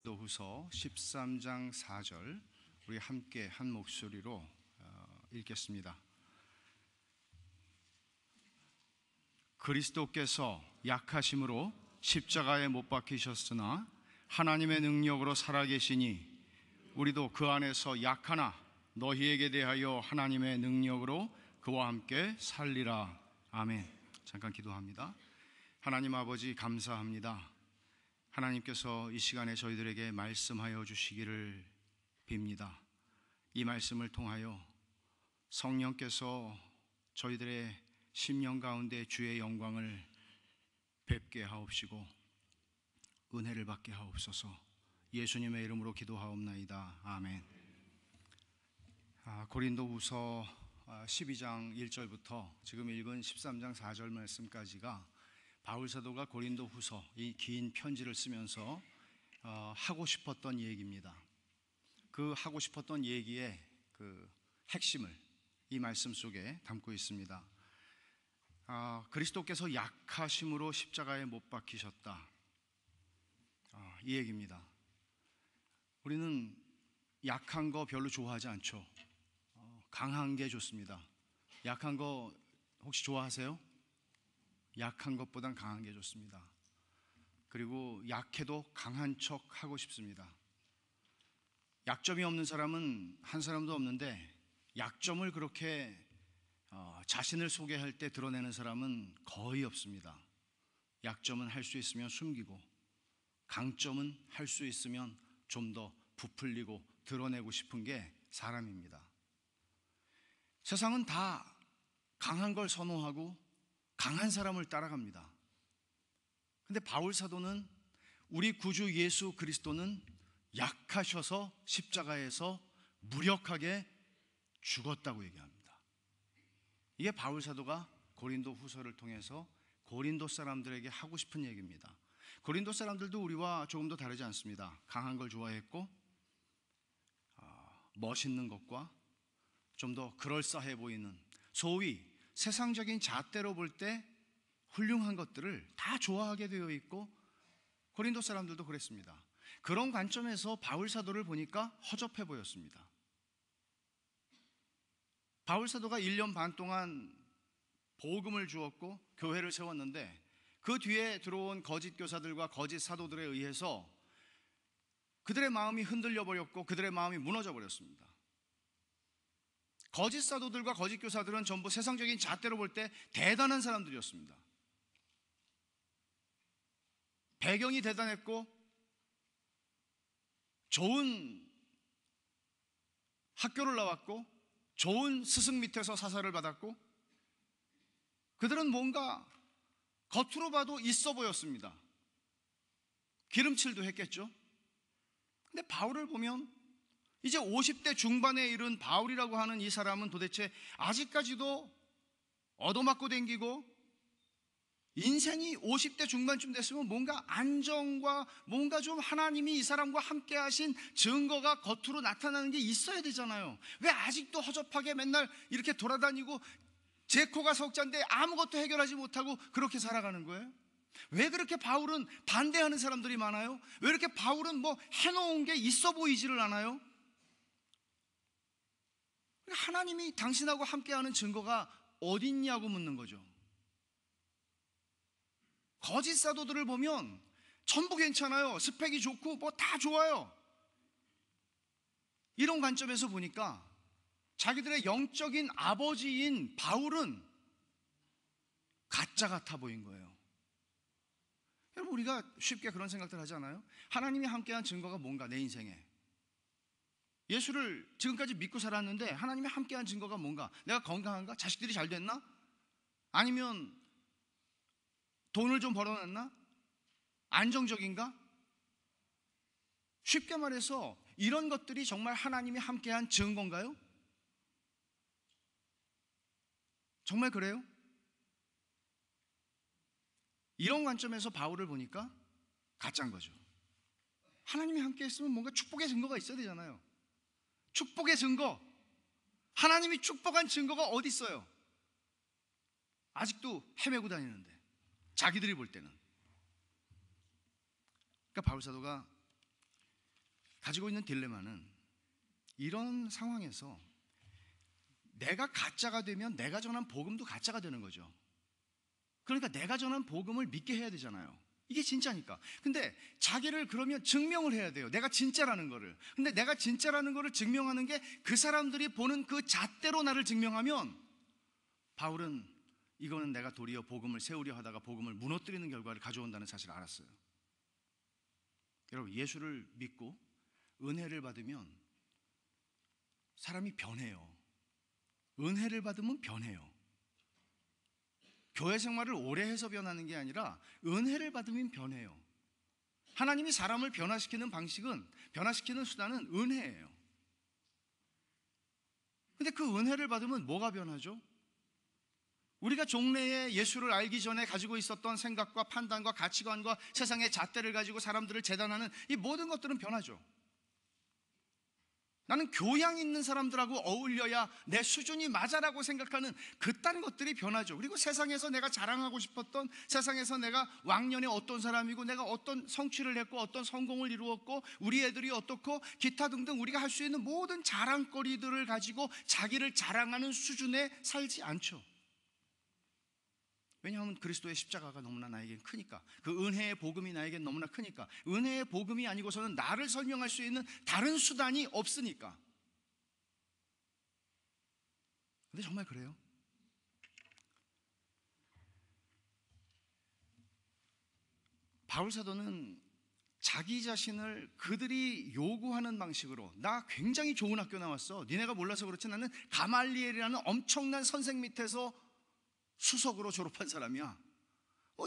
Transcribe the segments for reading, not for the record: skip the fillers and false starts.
고린도후서 13장 4절 우리 함께 한 목소리로 읽겠습니다. 그리스도께서 약하심으로 십자가에 못 박히셨으나 하나님의 능력으로 살아계시니 우리도 그 안에서 약하나 너희에게 대하여 하나님의 능력으로 그와 함께 살리라. 아멘. 잠깐 기도합니다. 하나님 아버지, 감사합니다. 하나님께서 이 시간에 저희들에게 말씀하여 주시기를 빕니다. 이 말씀을 통하여 성령께서 저희들의 심령 가운데 주의 영광을 뵙게 하옵시고 은혜를 받게 하옵소서. 예수님의 이름으로 기도하옵나이다. 아멘. 고린도후서 12장 1절부터 지금 읽은 13장 4절 말씀까지가 바울 사도가 고린도후서 이 긴 편지를 쓰면서 하고 싶었던 얘기입니다. 그 하고 싶었던 얘기의 그 핵심을 이 말씀 속에 담고 있습니다. 그리스도께서 약하심으로 십자가에 못 박히셨다. 이 얘기입니다. 우리는 약한 거 별로 좋아하지 않죠. 강한 게 좋습니다. 약한 거 혹시 좋아하세요? 약한 것보단 강한 게 좋습니다. 그리고 약해도 강한 척 하고 싶습니다. 약점이 없는 사람은 한 사람도 없는데 약점을 그렇게 자신을 소개할 때 드러내는 사람은 거의 없습니다. 약점은 할 수 있으면 숨기고 강점은 할 수 있으면 좀 더 부풀리고 드러내고 싶은 게 사람입니다. 세상은 다 강한 걸 선호하고 강한 사람을 따라갑니다. 근데 바울 사도는 우리 구주 예수 그리스도는 약하셔서 십자가에서 무력하게 죽었다고 얘기합니다. 이게 바울 사도가 고린도 후서를 통해서 고린도 사람들에게 하고 싶은 얘기입니다. 고린도 사람들도 우리와 조금 더 다르지 않습니다. 강한 걸 좋아했고 멋있는 것과 좀 더 그럴싸해 보이는 소위 세상적인 잣대로 볼 때 훌륭한 것들을 다 좋아하게 되어 있고 고린도 사람들도 그랬습니다. 그런 관점에서 바울 사도를 보니까 허접해 보였습니다. 바울 사도가 1년 반 동안 복음을 주었고 교회를 세웠는데 그 뒤에 들어온 거짓 교사들과 거짓 사도들에 의해서 그들의 마음이 흔들려 버렸고 그들의 마음이 무너져 버렸습니다. 거짓 사도들과 거짓 교사들은 전부 세상적인 잣대로 볼 때 대단한 사람들이었습니다. 배경이 대단했고 좋은 학교를 나왔고 좋은 스승 밑에서 사사를 받았고 그들은 뭔가 겉으로 봐도 있어 보였습니다. 기름칠도 했겠죠. 근데 바울을 보면 이제 50대 중반에 이른 바울이라고 하는 이 사람은 도대체 아직까지도 얻어맞고 댕기고 인생이 50대 중반쯤 됐으면 뭔가 안정과 뭔가 좀 하나님이 이 사람과 함께 하신 증거가 겉으로 나타나는 게 있어야 되잖아요. 왜 아직도 허접하게 맨날 이렇게 돌아다니고 제 코가 석자인데 아무것도 해결하지 못하고 그렇게 살아가는 거예요? 왜 그렇게 바울은 반대하는 사람들이 많아요? 왜 이렇게 바울은 뭐 해놓은 게 있어 보이지를 않아요? 하나님이 당신하고 함께하는 증거가 어디 있냐고 묻는 거죠. 거짓 사도들을 보면 전부 괜찮아요. 스펙이 좋고 뭐 다 좋아요. 이런 관점에서 보니까 자기들의 영적인 아버지인 바울은 가짜 같아 보인 거예요. 여러분, 우리가 쉽게 그런 생각들 하지 않아요? 하나님이 함께한 증거가 뭔가 내 인생에. 예수를 지금까지 믿고 살았는데 하나님이 함께한 증거가 뭔가? 내가 건강한가? 자식들이 잘 됐나? 아니면 돈을 좀 벌어놨나? 안정적인가? 쉽게 말해서 이런 것들이 정말 하나님이 함께한 증거인가요? 정말 그래요? 이런 관점에서 바울을 보니까 가짜인 거죠. 하나님이 함께 했으면 뭔가 축복의 증거가 있어야 되잖아요. 축복의 증거, 하나님이 축복한 증거가 어디 있어요? 아직도 헤매고 다니는데 자기들이 볼 때는. 그러니까 바울 사도가 가지고 있는 딜레마는 이런 상황에서 내가 가짜가 되면 내가 전한 복음도 가짜가 되는 거죠. 그러니까 내가 전한 복음을 믿게 해야 되잖아요. 이게 진짜니까. 근데 자기를 그러면 증명을 해야 돼요. 내가 진짜라는 거를. 근데 내가 진짜라는 거를 증명하는 게 그 사람들이 보는 그 잣대로 나를 증명하면, 바울은 이거는 내가 도리어 복음을 세우려 하다가 복음을 무너뜨리는 결과를 가져온다는 사실을 알았어요. 여러분, 예수를 믿고 은혜를 받으면 사람이 변해요. 은혜를 받으면 변해요. 교회 생활을 오래 해서 변하는 게 아니라 은혜를 받으면 변해요. 하나님이 사람을 변화시키는 방식은, 변화시키는 수단은 은혜예요. 근데 그 은혜를 받으면 뭐가 변하죠? 우리가 종래에 예수를 알기 전에 가지고 있었던 생각과 판단과 가치관과 세상의 잣대를 가지고 사람들을 재단하는 이 모든 것들은 변하죠. 나는 교양 있는 사람들하고 어울려야 내 수준이 맞아라고 생각하는 그딴 것들이 변하죠. 그리고 세상에서 내가 자랑하고 싶었던, 세상에서 내가 왕년에 어떤 사람이고 내가 어떤 성취를 했고 어떤 성공을 이루었고 우리 애들이 어떻고 기타 등등 우리가 할 수 있는 모든 자랑거리들을 가지고 자기를 자랑하는 수준에 살지 않죠. 왜냐하면 그리스도의 십자가가 너무나 나에겐 크니까. 그 은혜의 복음이 나에겐 너무나 크니까. 은혜의 복음이 아니고서는 나를 설명할 수 있는 다른 수단이 없으니까. 근데 정말 그래요? 바울 사도는 자기 자신을 그들이 요구하는 방식으로, 나 굉장히 좋은 학교 나왔어, 니네가 몰라서 그렇지 나는 가말리엘이라는 엄청난 선생 밑에서 수석으로 졸업한 사람이야,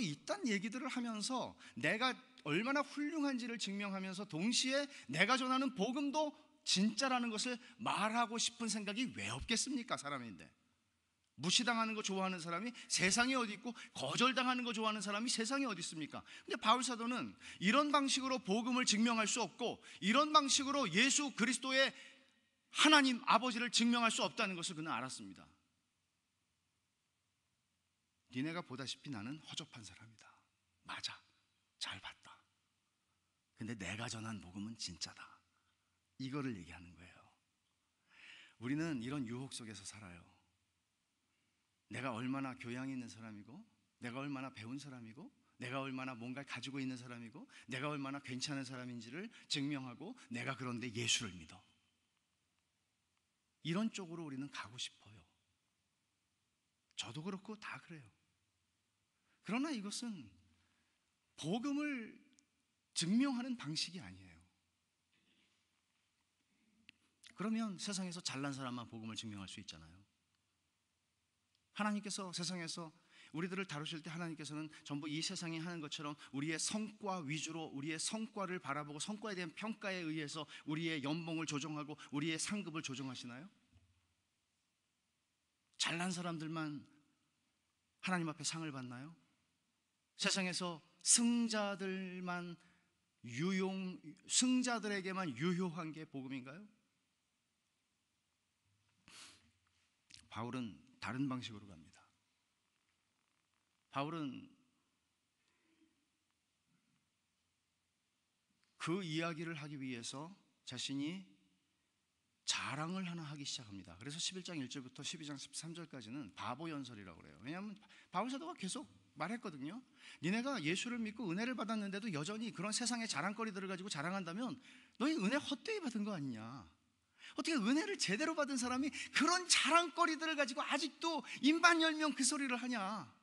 이딴 얘기들을 하면서 내가 얼마나 훌륭한지를 증명하면서 동시에 내가 전하는 복음도 진짜라는 것을 말하고 싶은 생각이 왜 없겠습니까? 사람인데. 무시당하는 거 좋아하는 사람이 세상에 어디 있고 거절당하는 거 좋아하는 사람이 세상에 어디 있습니까? 근데 바울 사도는 이런 방식으로 복음을 증명할 수 없고 이런 방식으로 예수 그리스도의 하나님 아버지를 증명할 수 없다는 것을 그는 알았습니다. 니네가 보다시피 나는 허접한 사람이다. 맞아, 잘 봤다. 근데 내가 전한 복음은 진짜다. 이거를 얘기하는 거예요. 우리는 이런 유혹 속에서 살아요. 내가 얼마나 교양이 있는 사람이고 내가 얼마나 배운 사람이고 내가 얼마나 뭔가를 가지고 있는 사람이고 내가 얼마나 괜찮은 사람인지를 증명하고 내가 그런데 예수를 믿어. 이런 쪽으로 우리는 가고 싶어요. 저도 그렇고 다 그래요. 그러나 이것은 복음을 증명하는 방식이 아니에요. 그러면 세상에서 잘난 사람만 복음을 증명할 수 있잖아요. 하나님께서 세상에서 우리들을 다루실 때 하나님께서는 전부 이 세상이 하는 것처럼 우리의 성과 위주로 우리의 성과를 바라보고 성과에 대한 평가에 의해서 우리의 연봉을 조정하고 우리의 상급을 조정하시나요? 잘난 사람들만 하나님 앞에 상을 받나요? 세상에서 승자들에게만 유효한 게 복음인가요? 바울은 다른 방식으로 갑니다. 바울은 그 이야기를 하기 위해서 자신이 자랑을 하나 하기 시작합니다. 그래서 11장 1절부터 12장 13절까지는 바보 연설이라고 그래요. 왜냐하면 바울 사도가 계속 말했거든요. 니네가 예수를 믿고 은혜를 받았는데도 여전히 그런 세상의 자랑거리들을 가지고 자랑한다면 너희 은혜 헛되이 받은 거 아니냐. 어떻게 은혜를 제대로 받은 사람이 그런 자랑거리들을 가지고 아직도 인반열명 그 소리를 하냐.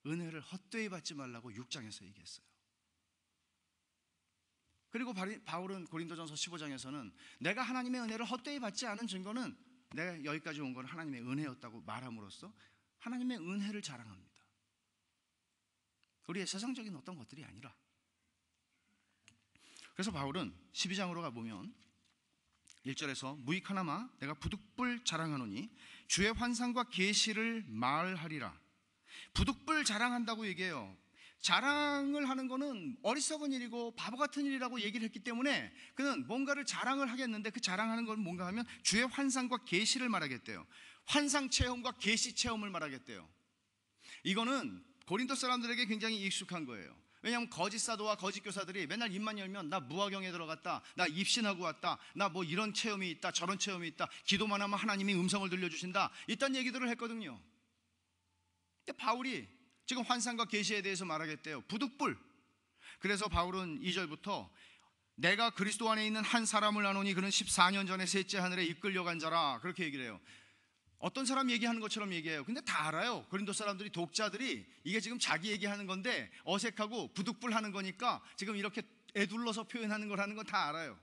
은혜를 헛되이 받지 말라고 6장에서 얘기했어요. 그리고 바울은 고린도전서 15장에서는 내가 하나님의 은혜를 헛되이 받지 않은 증거는 내가 여기까지 온 건 하나님의 은혜였다고 말함으로써 하나님의 은혜를 자랑합니다. 우리의 세상적인 어떤 것들이 아니라. 그래서 바울은 12장으로 가보면 1절에서 무익하나마 내가 부득불 자랑하노니 주의 환상과 계시를 말하리라. 부득불 자랑한다고 얘기해요. 자랑을 하는 거는 어리석은 일이고 바보 같은 일이라고 얘기를 했기 때문에 그는 뭔가를 자랑을 하겠는데 그 자랑하는 건 뭔가 하면 주의 환상과 계시를 말하겠대요. 환상 체험과 계시 체험을 말하겠대요. 이거는 고린도 사람들에게 굉장히 익숙한 거예요. 왜냐하면 거짓 사도와 거짓 교사들이 맨날 입만 열면 나 무화경에 들어갔다, 나 입신하고 왔다, 나 뭐 이런 체험이 있다, 저런 체험이 있다, 기도만 하면 하나님이 음성을 들려주신다, 이딴 얘기들을 했거든요. 근데 바울이 지금 환상과 계시에 대해서 말하겠대요. 부득불. 그래서 바울은 2절부터 내가 그리스도 안에 있는 한 사람을 아노니 그는 14년 전에 셋째 하늘에 이끌려간 자라, 그렇게 얘기를 해요. 어떤 사람 얘기하는 것처럼 얘기해요. 근데 다 알아요. 고린도 사람들이, 독자들이 이게 지금 자기 얘기하는 건데 어색하고 부득불하는 거니까 지금 이렇게 애둘러서 표현하는 거라는 건 다 알아요.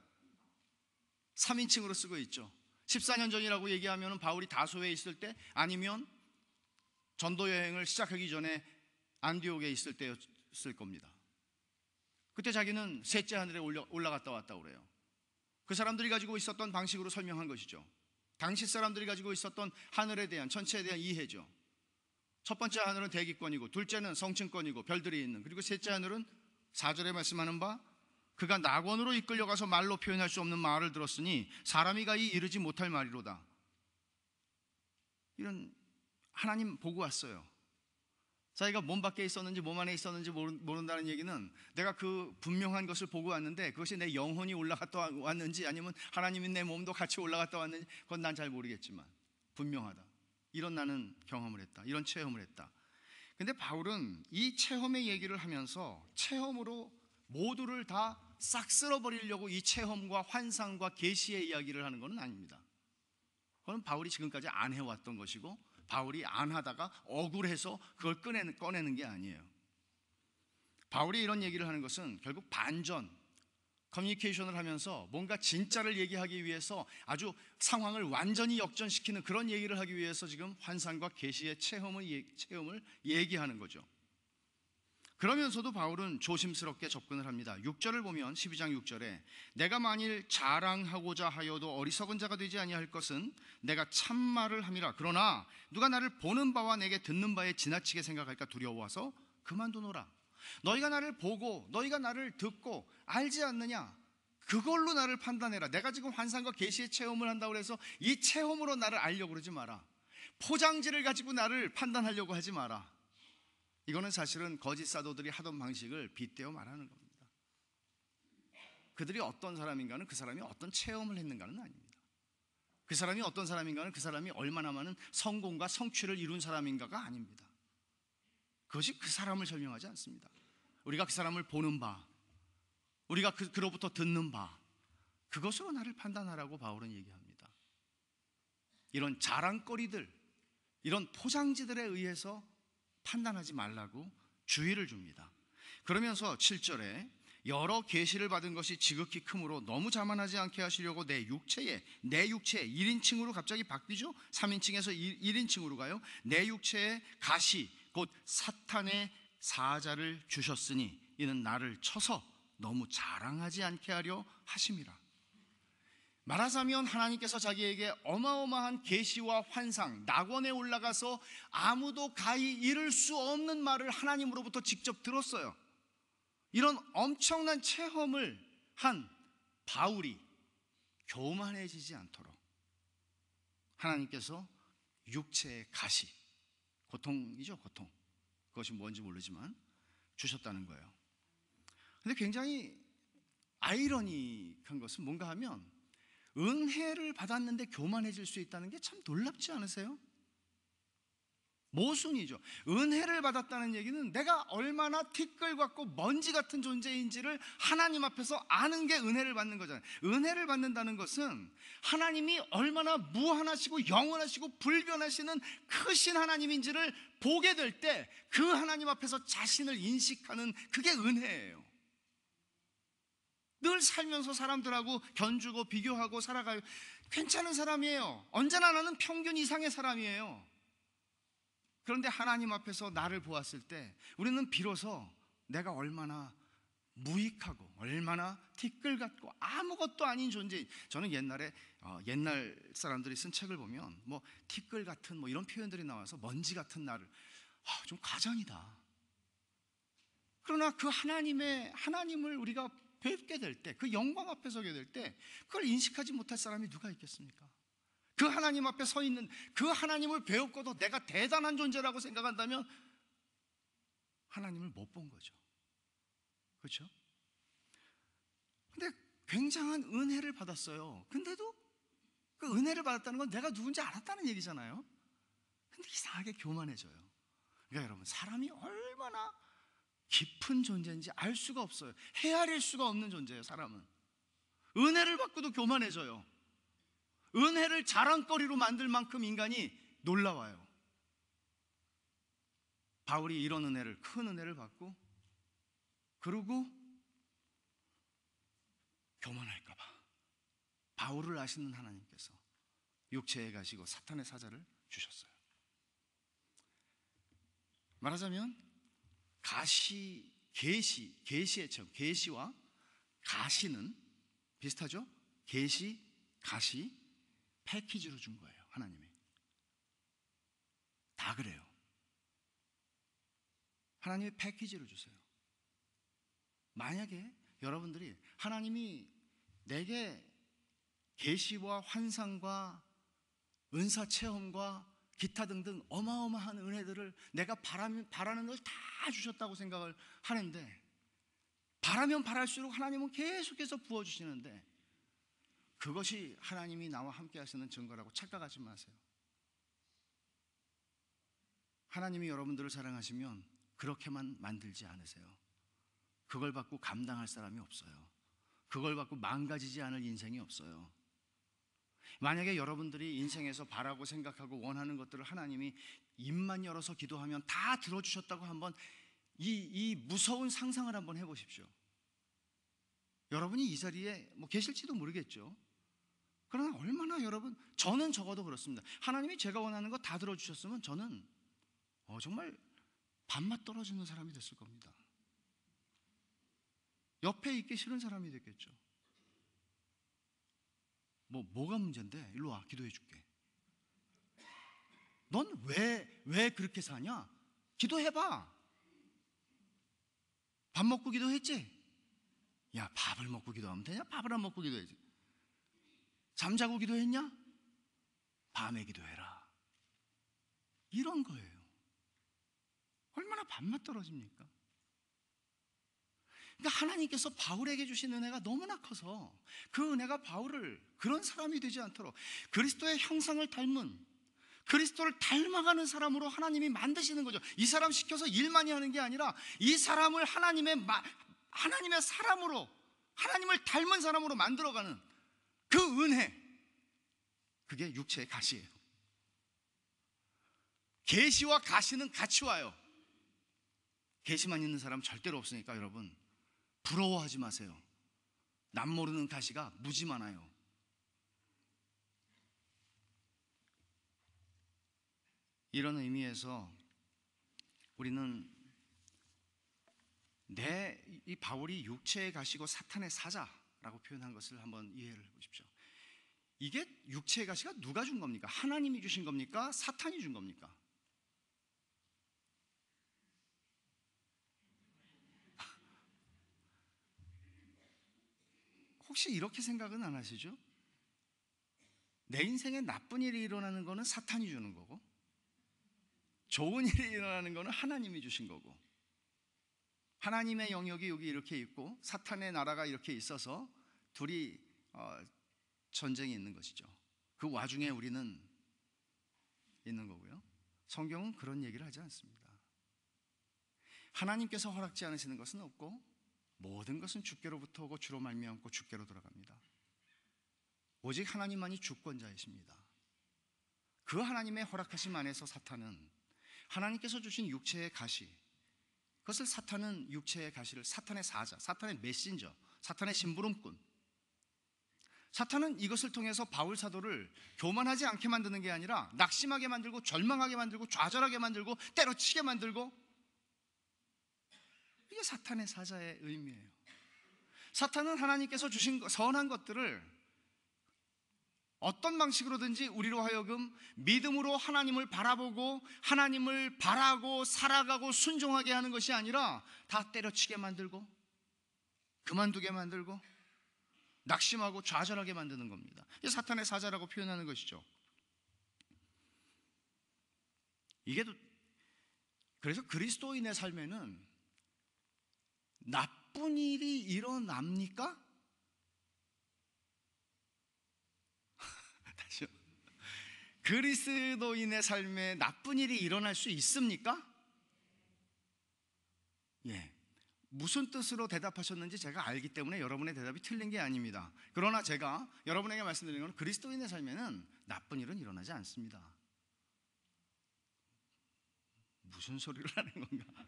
3인칭으로 쓰고 있죠. 14년 전이라고 얘기하면 바울이 다소에 있을 때, 아니면 전도 여행을 시작하기 전에 안디옥에 있을 때였을 겁니다. 그때 자기는 셋째 하늘에 올라갔다 왔다고 그래요. 그 사람들이 가지고 있었던 방식으로 설명한 것이죠. 당시 사람들이 가지고 있었던 하늘에 대한, 천체에 대한 이해죠. 첫 번째 하늘은 대기권이고, 둘째는 성층권이고 별들이 있는, 그리고 셋째 하늘은 4절에 말씀하는 바 그가 낙원으로 이끌려가서 말로 표현할 수 없는 말을 들었으니 사람이 가히 이르지 못할 말이로다. 이런 하나님 보고 왔어요. 자기가 몸 밖에 있었는지 몸 안에 있었는지 모른다는 얘기는 내가 그 분명한 것을 보고 왔는데 그것이 내 영혼이 올라갔다 왔는지 아니면 하나님이 내 몸도 같이 올라갔다 왔는지 그건 난 잘 모르겠지만 분명하다. 이런 나는 경험을 했다. 이런 체험을 했다. 근데 바울은 이 체험의 얘기를 하면서 체험으로 모두를 다 싹 쓸어버리려고 이 체험과 환상과 계시의 이야기를 하는 것은 아닙니다. 그건 바울이 지금까지 안 해왔던 것이고, 바울이 안 하다가 억울해서 그걸 꺼내는 게 아니에요. 바울이 이런 얘기를 하는 것은 결국 반전, 커뮤니케이션을 하면서 뭔가 진짜를 얘기하기 위해서 아주 상황을 완전히 역전시키는 그런 얘기를 하기 위해서 지금 환상과 계시의 체험을 얘기하는 거죠. 그러면서도 바울은 조심스럽게 접근을 합니다. 6절을 보면 12장 6절에 내가 만일 자랑하고자 하여도 어리석은 자가 되지 아니할 것은 내가 참말을 함이라. 그러나 누가 나를 보는 바와 내게 듣는 바에 지나치게 생각할까 두려워서 그만두노라. 너희가 나를 보고 너희가 나를 듣고 알지 않느냐? 그걸로 나를 판단해라. 내가 지금 환상과 계시의 체험을 한다고 해서 이 체험으로 나를 알려고 그러지 마라. 포장지를 가지고 나를 판단하려고 하지 마라. 이거는 사실은 거짓 사도들이 하던 방식을 빗대어 말하는 겁니다. 그들이 어떤 사람인가는 그 사람이 어떤 체험을 했는가는 아닙니다. 그 사람이 어떤 사람인가는 그 사람이 얼마나 많은 성공과 성취를 이룬 사람인가가 아닙니다. 그것이 그 사람을 설명하지 않습니다. 우리가 그 사람을 보는 바, 우리가 그로부터 듣는 바, 그것으로 나를 판단하라고 바울은 얘기합니다. 이런 자랑거리들, 이런 포장지들에 의해서 판단하지 말라고 주의를 줍니다. 그러면서 7절에 여러 계시를 받은 것이 지극히 크므로 너무 자만하지 않게 하시려고 내 육체에 1인칭으로 갑자기 바뀌죠. 3인칭에서 1인칭으로 가요. 내 육체에 가시 곧 사탄의 사자를 주셨으니 이는 나를 쳐서 너무 자랑하지 않게 하려 하심이라. 말하자면 하나님께서 자기에게 어마어마한 계시와 환상, 낙원에 올라가서 아무도 가히 이룰 수 없는 말을 하나님으로부터 직접 들었어요. 이런 엄청난 체험을 한 바울이 교만해지지 않도록 하나님께서 육체의 가시, 고통이죠, 고통. 그것이 뭔지 모르지만 주셨다는 거예요. 근데 굉장히 아이러니한 것은 뭔가 하면 은혜를 받았는데 교만해질 수 있다는 게 참 놀랍지 않으세요? 모순이죠. 은혜를 받았다는 얘기는 내가 얼마나 티끌 같고 먼지 같은 존재인지를 하나님 앞에서 아는 게 은혜를 받는 거잖아요. 은혜를 받는다는 것은 하나님이 얼마나 무한하시고 영원하시고 불변하시는 크신 하나님인지를 보게 될 때 그 하나님 앞에서 자신을 인식하는 그게 은혜예요. 늘 살면서 사람들하고 견주고 비교하고 살아가요. 괜찮은 사람이에요. 언제나 나는 평균 이상의 사람이에요. 그런데 하나님 앞에서 나를 보았을 때 우리는 비로소 내가 얼마나 무익하고 얼마나 티끌 같고 아무것도 아닌 존재. 저는 옛날에 옛날 사람들이 쓴 책을 보면 뭐 티끌 같은 뭐 이런 표현들이 나와서 먼지 같은 나를 좀 가장이다. 그러나 그 하나님을 우리가 뵙게 될 때, 그 영광 앞에 서게 될 때 그걸 인식하지 못할 사람이 누가 있겠습니까? 그 하나님 앞에 서 있는 그 하나님을 배웠고도 내가 대단한 존재라고 생각한다면 하나님을 못 본 거죠. 그렇죠? 근데 굉장한 은혜를 받았어요. 근데도 그 은혜를 받았다는 건 내가 누군지 알았다는 얘기잖아요. 근데 이상하게 교만해져요. 그러니까 여러분, 사람이 얼마나 깊은 존재인지 알 수가 없어요. 헤아릴 수가 없는 존재예요. 사람은 은혜를 받고도 교만해져요. 은혜를 자랑거리로 만들 만큼 인간이 놀라워요. 바울이 이런 은혜를, 큰 은혜를 받고 그러고 교만할까 봐 바울을 아시는 하나님께서 육체에 가시고 사탄의 사자를 주셨어요. 말하자면 계시의 점, 계시와 가시는 비슷하죠? 계시, 가시 패키지로 준 거예요. 하나님이 다 그래요. 하나님이 패키지로 주세요. 만약에 여러분들이 하나님이 내게 계시와 환상과 은사 체험과 기타 등등 어마어마한 은혜들을 내가 바라는 걸 다 주셨다고 생각을 하는데, 바라면 바랄수록 하나님은 계속해서 부어주시는데 그것이 하나님이 나와 함께 하시는 증거라고 착각하지 마세요. 하나님이 여러분들을 사랑하시면 그렇게만 만들지 않으세요. 그걸 받고 감당할 사람이 없어요. 그걸 받고 망가지지 않을 인생이 없어요. 만약에 여러분들이 인생에서 바라고 생각하고 원하는 것들을 하나님이 입만 열어서 기도하면 다 들어주셨다고 한번 이 무서운 상상을 한번 해보십시오. 여러분이 이 자리에 계실지도 모르겠죠. 그러나 얼마나 여러분, 저는 적어도 그렇습니다. 하나님이 제가 원하는 거 다 들어주셨으면 저는 정말 밥맛 떨어지는 사람이 됐을 겁니다. 옆에 있기 싫은 사람이 됐겠죠. 뭐가 문제인데? 일로 와, 기도해 줄게. 넌 왜 그렇게 사냐? 기도해봐. 밥 먹고 기도했지? 야, 밥을 먹고 기도하면 되냐? 밥을 안 먹고 기도해야지. 잠자고 기도했냐? 밤에 기도해라. 이런 거예요. 얼마나 밥맛 떨어집니까? 그러니까 하나님께서 바울에게 주신 은혜가 너무나 커서 그 은혜가 바울을 그런 사람이 되지 않도록 그리스도의 형상을 닮은, 그리스도를 닮아가는 사람으로 하나님이 만드시는 거죠. 이 사람 시켜서 일 많이 하는 게 아니라 이 사람을 하나님의 사람으로, 하나님을 닮은 사람으로 만들어가는 그 은혜, 그게 육체의 가시예요. 계시와 가시는 같이 와요. 계시만 있는 사람 절대로 없으니까 여러분 부러워하지 마세요. 남 모르는 가시가 무지 많아요. 이런 의미에서 우리는 이 바울이 육체에 가시고 사탄의 사자라고 표현한 것을 한번 이해를 해보십시오. 이게 육체의 가시가 누가 준 겁니까? 하나님이 주신 겁니까? 사탄이 준 겁니까? 혹시 이렇게 생각은 안 하시죠? 내 인생에 나쁜 일이 일어나는 거는 사탄이 주는 거고, 좋은 일이 일어나는 거는 하나님이 주신 거고, 하나님의 영역이 여기 이렇게 있고 사탄의 나라가 이렇게 있어서 둘이 전쟁이 있는 것이죠. 그 와중에 우리는 있는 거고요. 성경은 그런 얘기를 하지 않습니다. 하나님께서 허락지 않으시는 것은 없고 모든 것은 주께로부터 오고 주로 말미암고 주께로 돌아갑니다. 오직 하나님만이 주권자이십니다. 그 하나님의 허락하심 안에서 사탄은 하나님께서 주신 육체의 가시, 그것을 사탄은 육체의 가시를 사탄의 사자, 사탄의 메신저, 사탄의 심부름꾼, 사탄은 이것을 통해서 바울 사도를 교만하지 않게 만드는 게 아니라 낙심하게 만들고 절망하게 만들고 좌절하게 만들고 때려치게 만들고, 이게 사탄의 사자의 의미예요. 사탄은 하나님께서 주신 선한 것들을 어떤 방식으로든지 우리로 하여금 믿음으로 하나님을 바라보고 하나님을 바라고 살아가고 순종하게 하는 것이 아니라 다 때려치게 만들고 그만두게 만들고 낙심하고 좌절하게 만드는 겁니다. 이게 사탄의 사자라고 표현하는 것이죠. 그래서 그리스도인의 삶에는 나쁜 일이 일어납니까? 다시요. 그리스도인의 삶에 나쁜 일이 일어날 수 있습니까? 예. 무슨 뜻으로 대답하셨는지 제가 알기 때문에 여러분의 대답이 틀린 게 아닙니다. 그러나 제가 여러분에게 말씀드리는 건 그리스도인의 삶에는 나쁜 일은 일어나지 않습니다. 무슨 소리를 하는 건가?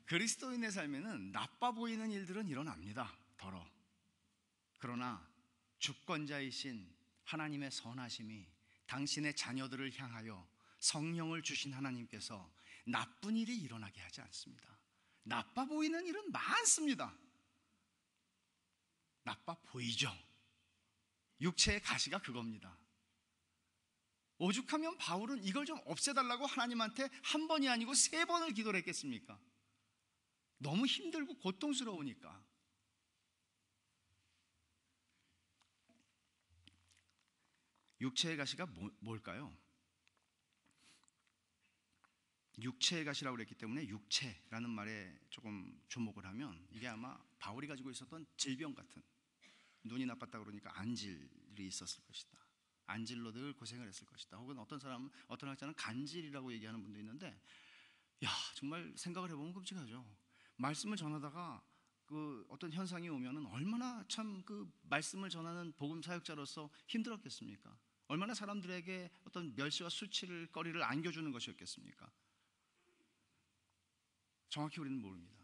그리스도인의 삶에는 나빠 보이는 일들은 일어납니다. 더러. 그러나 주권자이신 하나님의 선하심이 당신의 자녀들을 향하여 성령을 주신 하나님께서 나쁜 일이 일어나게 하지 않습니다. 나빠 보이는 일은 많습니다. 나빠 보이죠. 육체의 가시가 그겁니다. 오죽하면 바울은 이걸 좀 없애달라고 하나님한테 한 번이 아니고 3번을 기도를 했겠습니까? 너무 힘들고 고통스러우니까. 육체의 가시가 뭘까요? 육체의 가시라고 그랬기 때문에 육체라는 말에 조금 주목을 하면 이게 아마 바울이 가지고 있었던 질병 같은, 눈이 나빴다 그러니까 안질이 있었을 것이다. 안질로 늘 고생을 했을 것이다. 혹은 어떤 학자는 간질이라고 얘기하는 분도 있는데, 야, 정말 생각을 해보면 끔찍하죠. 말씀을 전하다가 그 어떤 현상이 오면은 얼마나 참 그 말씀을 전하는 복음 사역자로서 힘들었겠습니까? 얼마나 사람들에게 어떤 멸시와 수치를 거리를 안겨주는 것이었겠습니까? 정확히 우리는 모릅니다.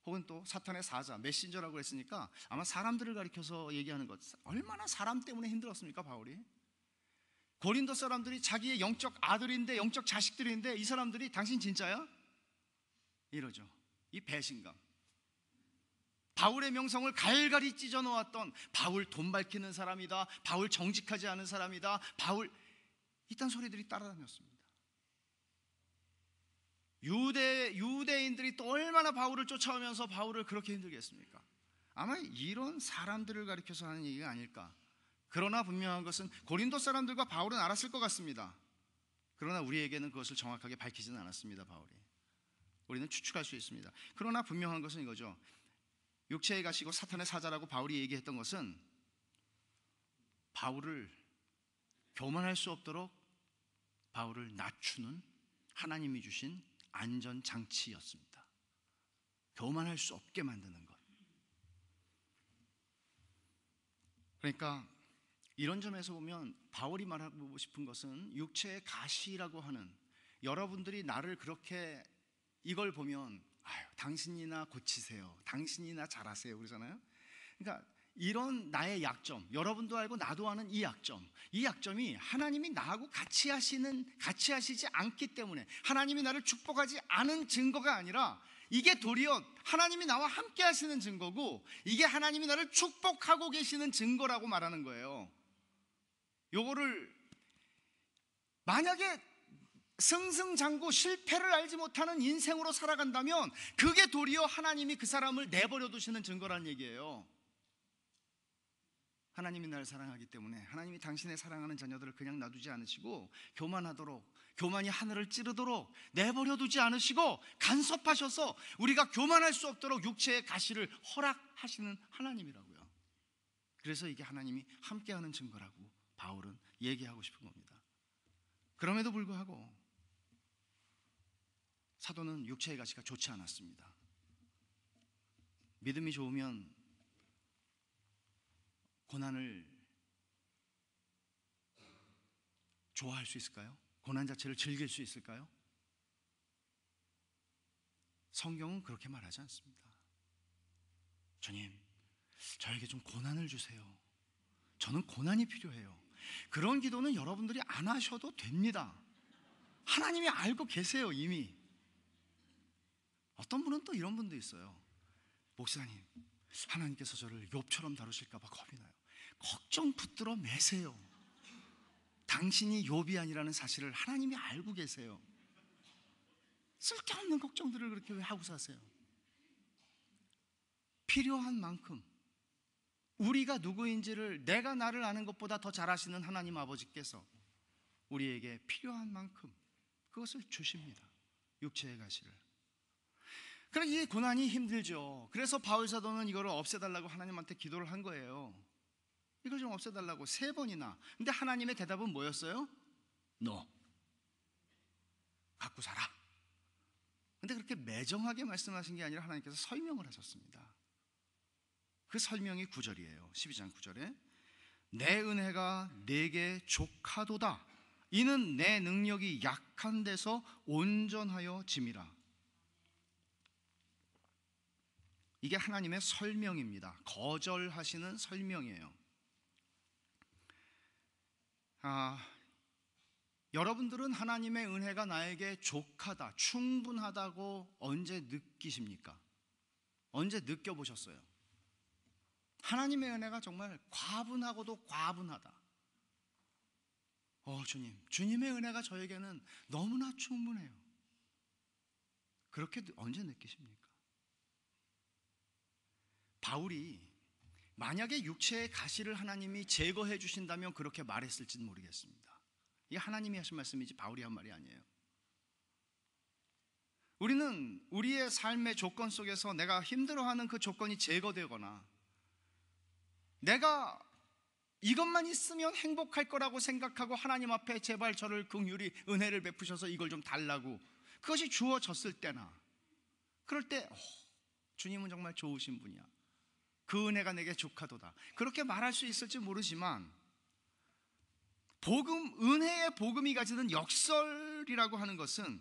혹은 또 사탄의 사자, 메신저라고 했으니까 아마 사람들을 가리켜서 얘기하는 것, 얼마나 사람 때문에 힘들었습니까, 바울이? 고린도 사람들이 자기의 영적 아들인데, 영적 자식들인데 이 사람들이 당신 진짜야? 이러죠. 이 배신감. 바울의 명성을 갈갈이 찢어 놓았던, 바울 돈 밝히는 사람이다, 바울 정직하지 않은 사람이다, 바울, 이딴 소리들이 따라다녔습니다. 유대인들이 또 얼마나 바울을 쫓아오면서 바울을 그렇게 힘들게 했습니까? 아마 이런 사람들을 가리켜서 하는 얘기가 아닐까. 그러나 분명한 것은 고린도 사람들과 바울은 알았을 것 같습니다. 그러나 우리에게는 그것을 정확하게 밝히지는 않았습니다. 바울이. 우리는 추측할 수 있습니다. 그러나 분명한 것은 이거죠. 육체에 가시고 사탄의 사자라고 바울이 얘기했던 것은 바울을 교만할 수 없도록 바울을 낮추는 하나님이 주신 안전장치였습니다. 교만할 수 없게 만드는 것. 그러니까 이런 점에서 보면 바울이 말하고 싶은 것은 육체의 가시라고 하는, 여러분들이 나를 그렇게 이걸 보면 아유, 당신이나 고치세요, 당신이나 잘하세요 그러잖아요. 그러니까 이런 나의 약점, 여러분도 알고 나도 아는 이 약점이 하나님이 나하고 같이 하시지 않기 때문에, 하나님이 나를 축복하지 않은 증거가 아니라 이게 도리어 하나님이 나와 함께 하시는 증거고, 이게 하나님이 나를 축복하고 계시는 증거라고 말하는 거예요. 요거를 만약에 승승장구 실패를 알지 못하는 인생으로 살아간다면 그게 도리어 하나님이 그 사람을 내버려 두시는 증거라는 얘기예요. 하나님이 나를 사랑하기 때문에 하나님이 당신의 사랑하는 자녀들을 그냥 놔두지 않으시고 교만이 하늘을 찌르도록 내버려 두지 않으시고 간섭하셔서 우리가 교만할 수 없도록 육체의 가시를 허락하시는 하나님이라고요. 그래서 이게 하나님이 함께하는 증거라고 바울은 얘기하고 싶은 겁니다. 그럼에도 불구하고 사도는 육체의 가시가 좋지 않았습니다. 믿음이 좋으면 고난을 좋아할 수 있을까요? 고난 자체를 즐길 수 있을까요? 성경은 그렇게 말하지 않습니다. 주님, 저에게 좀 고난을 주세요. 저는 고난이 필요해요. 그런 기도는 여러분들이 안 하셔도 됩니다. 하나님이 알고 계세요, 이미. 어떤 분은 또 이런 분도 있어요. 목사님, 하나님께서 저를 욥처럼 다루실까 봐 겁이 나요. 걱정 붙들어 매세요. 당신이 욥이 아니라는 사실을 하나님이 알고 계세요. 쓸데없는 걱정들을 그렇게 왜 하고 사세요? 필요한 만큼, 우리가 누구인지를 내가 나를 아는 것보다 더 잘 아시는 하나님 아버지께서 우리에게 필요한 만큼 그것을 주십니다. 육체의 가시를. 그러니까 이 고난이 힘들죠. 그래서 바울 사도는 이거를 없애달라고 하나님한테 기도를 한 거예요. 이걸 좀 없애달라고 3번이나. 근데 하나님의 대답은 뭐였어요? 너 갖고 살아. 근데 그렇게 매정하게 말씀하신 게 아니라 하나님께서 설명을 하셨습니다. 그 설명이 9절이에요. 12장 9절에 내 은혜가 내게 족하도다. 이는 내 능력이 약한 데서 온전하여 짐이라. 이게 하나님의 설명입니다. 거절하시는 설명이에요. 여러분들은 하나님의 은혜가 나에게 족하다, 충분하다고 언제 느끼십니까? 언제 느껴보셨어요? 하나님의 은혜가 정말 과분하고도 과분하다. 주님의 은혜가 저에게는 너무나 충분해요. 그렇게 언제 느끼십니까? 바울이 만약에 육체의 가시를 하나님이 제거해 주신다면 그렇게 말했을지는 모르겠습니다. 이게 하나님이 하신 말씀이지 바울이 한 말이 아니에요. 우리는 우리의 삶의 조건 속에서 내가 힘들어하는 그 조건이 제거되거나 내가 이것만 있으면 행복할 거라고 생각하고 하나님 앞에 제발 저를 긍휼히 은혜를 베푸셔서 이걸 좀 달라고 그것이 주어졌을 때나 그럴 때 주님은 정말 좋으신 분이야. 그 은혜가 내게 족하도다. 그렇게 말할 수 있을지 모르지만 은혜의 복음이 가지는 역설이라고 하는 것은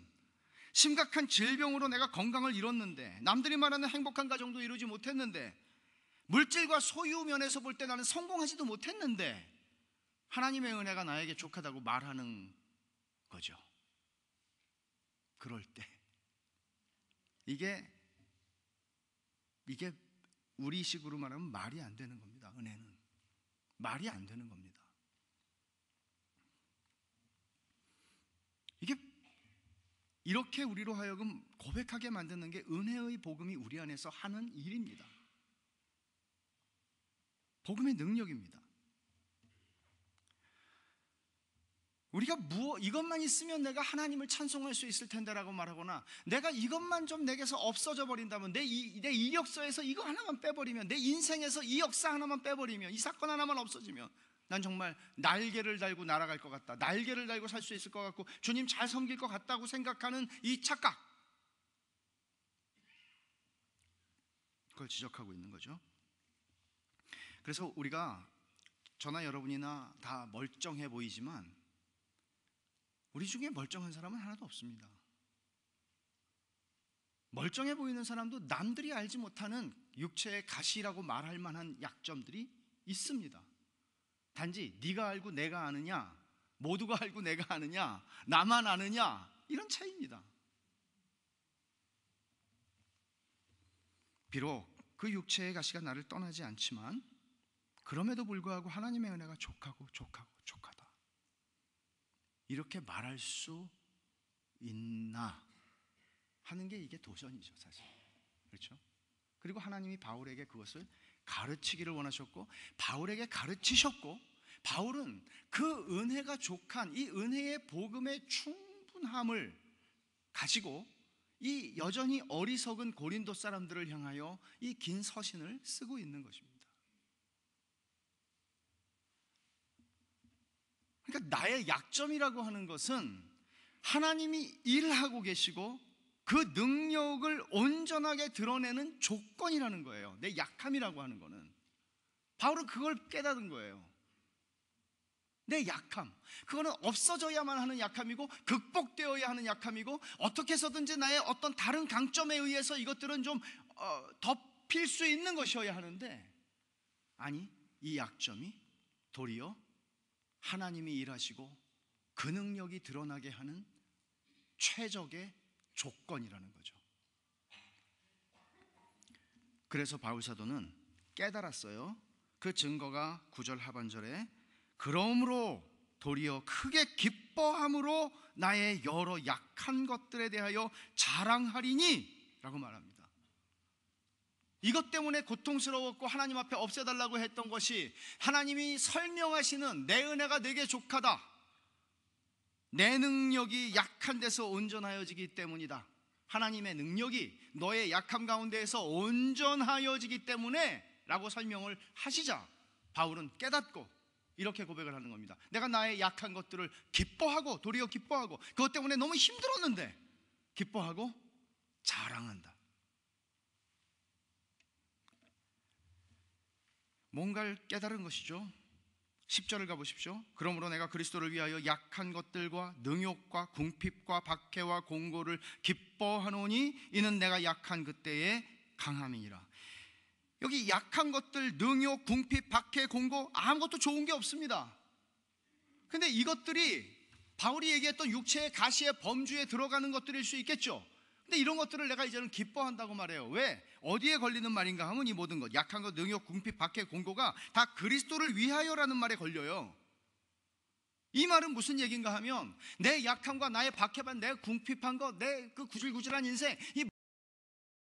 심각한 질병으로 내가 건강을 잃었는데 남들이 말하는 행복한 가정도 이루지 못했는데 물질과 소유 면에서 볼 때 나는 성공하지도 못했는데 하나님의 은혜가 나에게 족하다고 말하는 거죠. 그럴 때 이게 우리식으로 말하면 말이 안 되는 겁니다. 은혜는 말이 안 되는 겁니다. 이게 이렇게 우리로 하여금 고백하게 만드는 게 은혜의 복음이 우리 안에서 하는 일입니다. 복음의 능력입니다. 우리가 이것만 있으면 내가 하나님을 찬송할 수 있을 텐데라고 말하거나 내가 이것만 좀 내게서 없어져 버린다면 내 이력서에서 이거 하나만 빼버리면 내 인생에서 이 역사 하나만 빼버리면 이 사건 하나만 없어지면 난 정말 날개를 달고 날아갈 것 같다. 날개를 달고 살 수 있을 것 같고 주님 잘 섬길 것 같다고 생각하는 이 착각, 그걸 지적하고 있는 거죠. 그래서 우리가 저나 여러분이나 다 멀쩡해 보이지만 우리 중에 멀쩡한 사람은 하나도 없습니다. 멀쩡해 보이는 사람도 남들이 알지 못하는 육체의 가시라고 말할 만한 약점들이 있습니다. 단지 네가 알고 내가 아느냐, 모두가 알고 내가 아느냐, 나만 아느냐, 이런 차이입니다. 비록 그 육체의 가시가 나를 떠나지 않지만 그럼에도 불구하고 하나님의 은혜가 족하다 이렇게 말할 수 있나 하는 게 이게 도전이죠, 사실. 그렇죠? 그리고 하나님이 바울에게 그것을 가르치기를 원하셨고 바울에게 가르치셨고 바울은 그 은혜가 족한 이 은혜의 복음의 충분함을 가지고 이 여전히 어리석은 고린도 사람들을 향하여 이 긴 서신을 쓰고 있는 것입니다. 그러니까 나의 약점이라고 하는 것은 하나님이 일하고 계시고 그 능력을 온전하게 드러내는 조건이라는 거예요. 내 약함이라고 하는 거는. 바울은 그걸 깨달은 거예요. 내 약함, 그거는 없어져야만 하는 약함이고 극복되어야 하는 약함이고 어떻게 해서든지 나의 어떤 다른 강점에 의해서 이것들은 좀 덮일 수 있는 것이어야 하는데 아니, 이 약점이 도리어 하나님이 일하시고 그 능력이 드러나게 하는 최적의 조건이라는 거죠. 그래서 바울 사도는 깨달았어요. 그 증거가 9절 하반절에 그러므로 도리어 크게 기뻐함으로 나의 여러 약한 것들에 대하여 자랑하리니 라고 말합니다. 이것 때문에 고통스러웠고 하나님 앞에 없애달라고 했던 것이 하나님이 설명하시는 내 은혜가 내게 족하다, 내 능력이 약한 데서 온전하여지기 때문이다. 하나님의 능력이 너의 약함 가운데에서 온전하여지기 때문에 라고 설명을 하시자 바울은 깨닫고 이렇게 고백을 하는 겁니다. 내가 나의 약한 것들을 기뻐하고, 도리어 기뻐하고, 그것 때문에 너무 힘들었는데 기뻐하고 자랑한다. 뭔가를 깨달은 것이죠. 10절을 가보십시오. 그러므로 내가 그리스도를 위하여 약한 것들과 능욕과 궁핍과 박해와 공고를 기뻐하노니 이는 내가 약한 그때의 강함이니라. 여기 약한 것들, 능욕, 궁핍, 박해, 공고 아무것도 좋은 게 없습니다. 근데 이것들이 바울이 얘기했던 육체의 가시의 범주에 들어가는 것들일 수 있겠죠. 근데 이런 것들을 내가 이제는 기뻐한다고 말해요. 왜? 어디에 걸리는 말인가 하면 이 모든 것, 약한 것, 능욕, 궁핍, 박해, 공고가 다 그리스도를 위하여라는 말에 걸려요. 이 말은 무슨 얘기인가 하면 내 약함과 나의 박해반, 내 궁핍한 것, 내 그 구질구질한 인생, 이